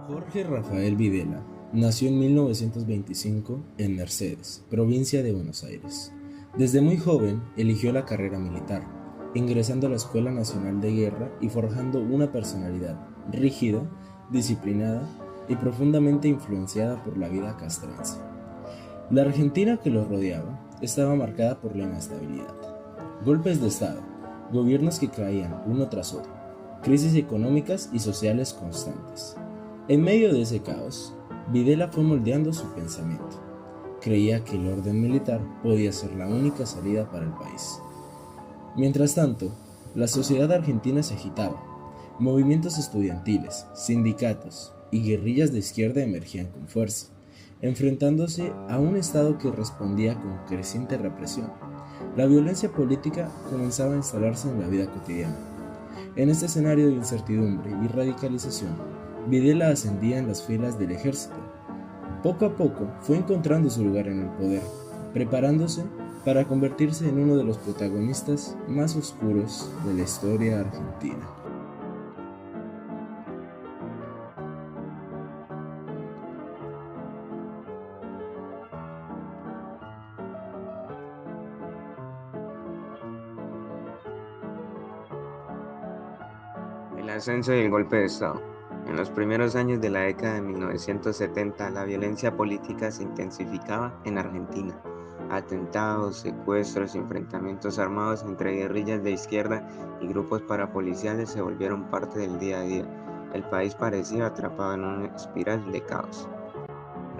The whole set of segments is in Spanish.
Jorge Rafael Videla nació en 1925 en Mercedes, provincia de Buenos Aires. Desde muy joven eligió la carrera militar, ingresando a la Escuela Nacional de Guerra y forjando una personalidad rígida, disciplinada y profundamente influenciada por la vida castrense. La Argentina que lo rodeaba estaba marcada por la inestabilidad, golpes de Estado, gobiernos que caían uno tras otro, crisis económicas y sociales constantes. En medio de ese caos, Videla fue moldeando su pensamiento. Creía que el orden militar podía ser la única salida para el país. Mientras tanto, la sociedad argentina se agitaba. Movimientos estudiantiles, sindicatos y guerrillas de izquierda emergían con fuerza, enfrentándose a un Estado que respondía con creciente represión. La violencia política comenzaba a instalarse en la vida cotidiana. En este escenario de incertidumbre y radicalización, Videla ascendía en las filas del ejército. Poco a poco fue encontrando su lugar en el poder, preparándose para convertirse en uno de los protagonistas más oscuros de la historia argentina. El ascenso y el golpe de Estado. En los primeros años de la década de 1970, la violencia política se intensificaba en Argentina. Atentados, secuestros y enfrentamientos armados entre guerrillas de izquierda y grupos parapoliciales se volvieron parte del día a día. El país parecía atrapado en una espiral de caos.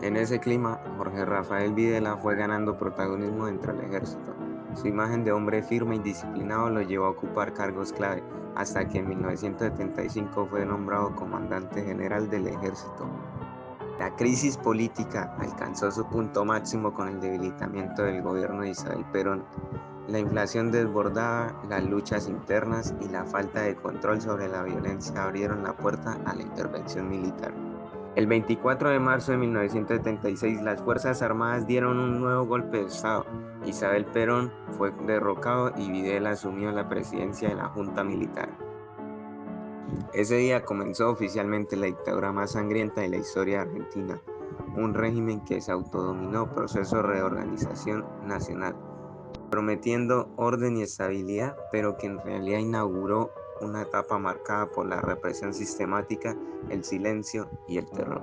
En ese clima, Jorge Rafael Videla fue ganando protagonismo dentro del ejército. Su imagen de hombre firme y disciplinado lo llevó a ocupar cargos clave, hasta que en 1975 fue nombrado comandante general del ejército. La crisis política alcanzó su punto máximo con el debilitamiento del gobierno de Isabel Perón. La inflación desbordada, las luchas internas y la falta de control sobre la violencia abrieron la puerta a la intervención militar. El 24 de marzo de 1976, las Fuerzas Armadas dieron un nuevo golpe de Estado. Isabel Perón fue derrocado y Videla asumió la presidencia de la Junta Militar. Ese día comenzó oficialmente la dictadura más sangrienta de la historia argentina, un régimen que se autodominó proceso de reorganización nacional, prometiendo orden y estabilidad, pero que en realidad inauguró una etapa marcada por la represión sistemática, el silencio y el terror.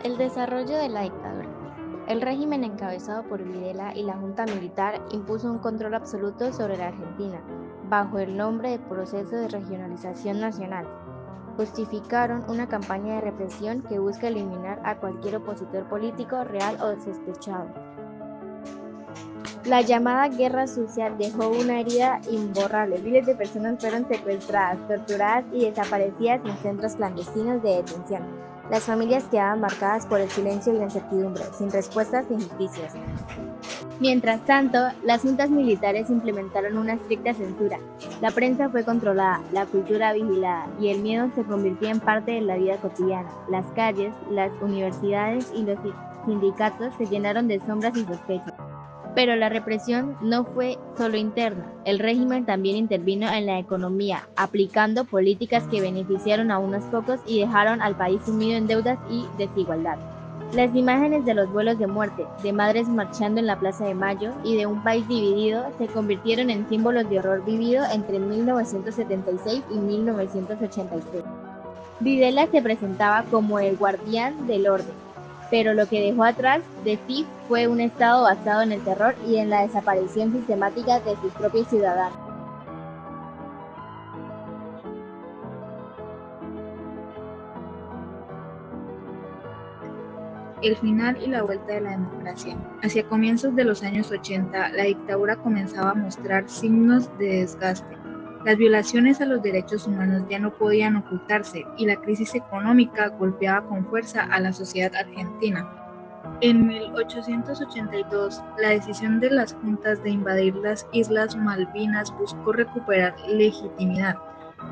El desarrollo de la dictadura. El régimen encabezado por Videla y la junta militar impuso un control absoluto sobre la Argentina, bajo el nombre de Proceso de Regionalización Nacional. Justificaron una campaña de represión que busca eliminar a cualquier opositor político, real o sospechado. La llamada guerra sucia dejó una herida imborrable. Miles de personas fueron secuestradas, torturadas y desaparecidas en centros clandestinos de detención. Las familias quedaban marcadas por el silencio y la incertidumbre, sin respuestas ni justicias. Mientras tanto, las juntas militares implementaron una estricta censura. La prensa fue controlada, la cultura vigilada y el miedo se convirtió en parte de la vida cotidiana. Las calles, las universidades y los sindicatos se llenaron de sombras y sospechas. Pero la represión no fue solo interna, el régimen también intervino en la economía, aplicando políticas que beneficiaron a unos pocos y dejaron al país sumido en deudas y desigualdad. Las imágenes de los vuelos de muerte, de madres marchando en la Plaza de Mayo y de un país dividido se convirtieron en símbolos de horror vivido entre 1976 y 1983. Videla se presentaba como el guardián del orden, pero lo que dejó atrás de sí fue un Estado basado en el terror y en la desaparición sistemática de sus propios ciudadanos. El final y la vuelta de la democracia. Hacia comienzos de los años 80, la dictadura comenzaba a mostrar signos de desgaste. Las violaciones a los derechos humanos ya no podían ocultarse y la crisis económica golpeaba con fuerza a la sociedad argentina. En 1882, la decisión de las juntas de invadir las Islas Malvinas buscó recuperar legitimidad.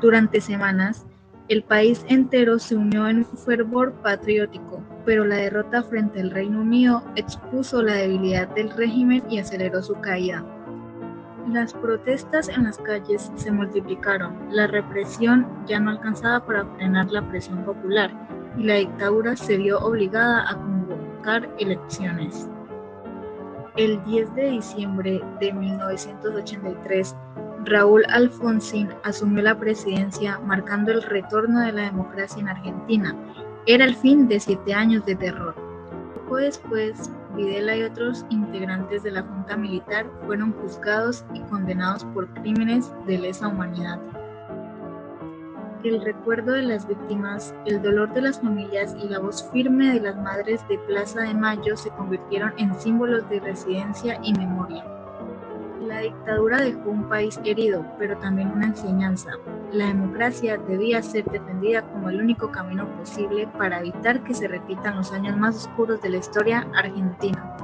Durante semanas, El país entero se unió en un fervor patriótico, pero la derrota frente al Reino Unido expuso la debilidad del régimen y aceleró su caída. Las protestas en las calles se multiplicaron, la represión ya no alcanzaba para frenar la presión popular y la dictadura se vio obligada a convocar elecciones. El 10 de diciembre de 1983, Raúl Alfonsín asumió la presidencia, marcando el retorno de la democracia en Argentina. Era el fin de 7 años de terror. Poco después, Videla y otros integrantes de la Junta Militar fueron juzgados y condenados por crímenes de lesa humanidad. El recuerdo de las víctimas, el dolor de las familias y la voz firme de las madres de Plaza de Mayo se convirtieron en símbolos de resistencia y memoria. La dictadura dejó un país herido, pero también una enseñanza. La democracia debía ser defendida como el único camino posible para evitar que se repitan los años más oscuros de la historia argentina.